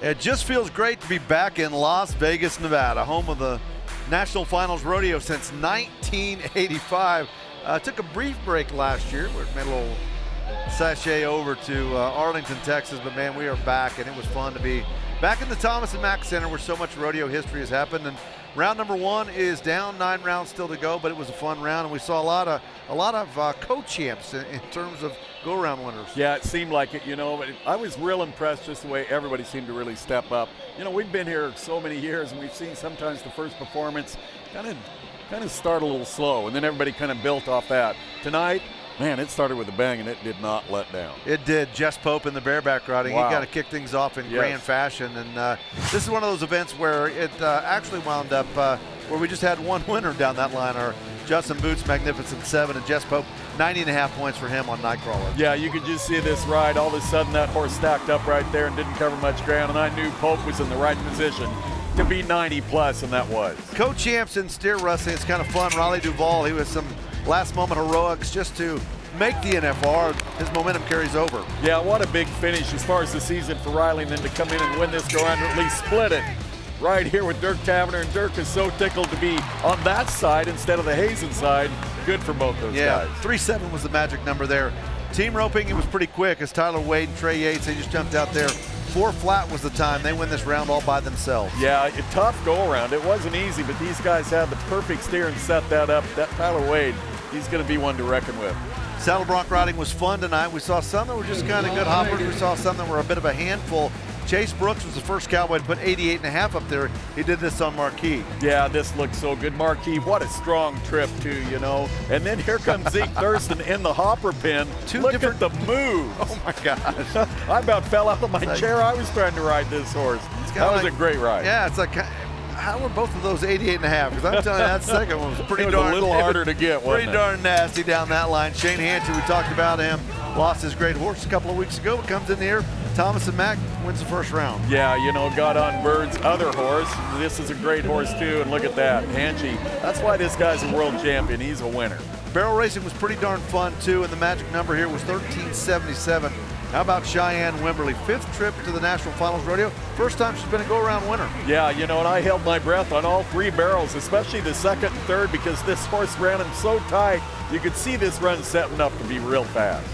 It just feels great to be back in Las Vegas, Nevada, home of the National Finals Rodeo since 1985. Took a brief break last year. We made a little sachet over to Arlington, Texas, but man, we are back, and it was fun to be back in the Thomas and Mack Center where so much rodeo history has happened. And round number one is down, 9 rounds still to go, but it was a fun round, and we saw a lot of co-champs in terms of go-around winners. Yeah, it seemed like it, but I was real impressed just the way everybody seemed to really step up. We've been here so many years, and we've seen sometimes the first performance kind of start a little slow, and then everybody kind of built off that. Tonight, man, it started with a bang, and it did not let down. It did. Jess Pope in the bareback riding. Wow. He got to kick things off in grand fashion. And this is one of those events where it actually wound up where we just had one winner down that line, our Justin Boots Magnificent 7, and Jess Pope, 90.5 points for him on Nightcrawler. Yeah, you could just see this ride. All of a sudden, that horse stacked up right there and didn't cover much ground, and I knew Pope was in the right position to be 90 plus, and that was. Co-champs in steer wrestling, it's kind of fun. Raleigh Duval, he was some last moment heroics just to make the NFR. His momentum carries over. Yeah, what a big finish as far as the season for Riley, and then to come in and win this go-round, or at least split it right here with Dirk Taverner. And Dirk is so tickled to be on that side instead of the Hazen side. Good for both those guys. 3-7 was the magic number there. Team roping, it was pretty quick as Tyler Wade and Trey Yates, they just jumped out there. 4 flat was the time. They win this round all by themselves. Yeah, a tough go-around. It wasn't easy, but these guys had the perfect steer and set that up. That Tyler Wade, he's going to be one to reckon with. Saddle bronc riding was fun tonight. We saw some that were just kind of good hoppers. We saw some that were a bit of a handful. Chase Brooks was the first cowboy to put 88.5 up there. He did this on Marquis. Yeah, this looks so good. Marquis, what a strong trip too, And then here comes Zeke Thurston in the hopper pin. Look at the move. Oh my gosh. I about fell out of my chair. I was trying to ride this horse. That was a great ride. Yeah, it's like, how were both of those 88.5? Because I'm telling you, that second one was pretty it was darn. a little harder to get, wasn't Pretty darn nasty down that line. Shaneancy, we talked about him. Lost his great horse a couple of weeks ago, but comes in here. Thomas and Mack wins the first round. Yeah, got on Bird's other horse. This is a great horse too, and look at that, Hanchy. That's why this guy's a world champion. He's a winner. Barrel racing was pretty darn fun too, and the magic number here was 1377. How about Cheyenne Wimberly? 5th trip to the National Finals Rodeo. First time she's been a go-around winner. Yeah, and I held my breath on all 3 barrels, especially the second and third, because this horse ran him so tight. You could see this run setting up to be real fast.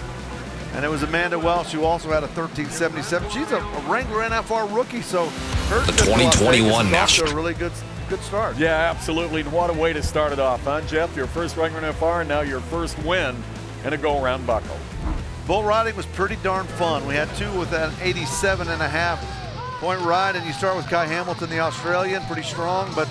And it was Amanda Welsh who also had a 1377. She's a Wrangler NFR rookie, so her the 2021 National. A really good start. Yeah, absolutely. And what a way to start it off, huh, Jeff? Your first Wrangler NFR, and now your first win in a go-around buckle. Bull riding was pretty darn fun. We had 2 with an 87.5 point ride, and you start with Kai Hamilton, the Australian, pretty strong, but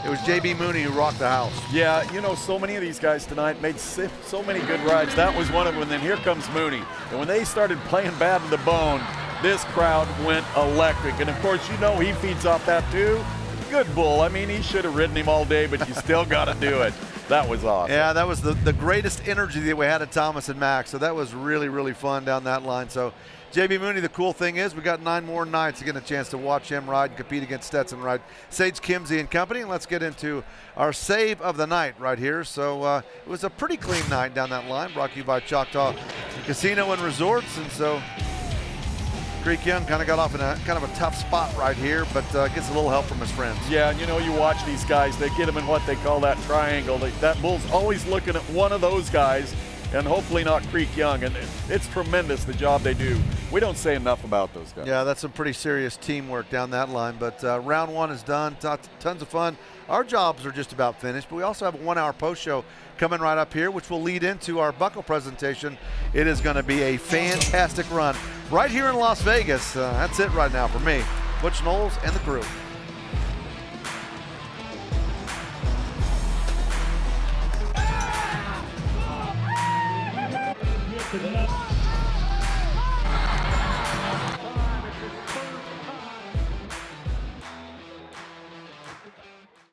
it was J.B. Mooney who rocked the house. Yeah, so many of these guys tonight made so many good rides. That was one of them, and then here comes Mooney. And when they started playing bad to the bone, this crowd went electric. And of course, he feeds off that too. Good bull. I mean, he should have ridden him all day, but you still got to do it. That was awesome. Yeah, that was the greatest energy that we had at Thomas and Mack. So that was really, really fun down that line. So J.B. Mooney, the cool thing is we got 9 more nights to get a chance to watch him ride and compete against Stetson ride Sage Kimsey and company. And let's get into our save of the night right here. So it was a pretty clean night down that line, brought to you by Choctaw Casino and Resorts. And so Creek Young kind of got off in a kind of a tough spot right here, but gets a little help from his friends. Yeah, and you watch these guys, they get them in what they call that triangle. That bull's always looking at one of those guys, and hopefully not Creek Young, and it's tremendous the job they do. We don't say enough about those guys. Yeah, that's some pretty serious teamwork down that line, but round 1 is done. Tons of fun. Our jobs are just about finished, but we also have a 1-hour post show coming right up here, which will lead into our buckle presentation. It is going to be a fantastic run right here in Las Vegas. That's it right now for me, Butch Knowles, and the crew. To the left.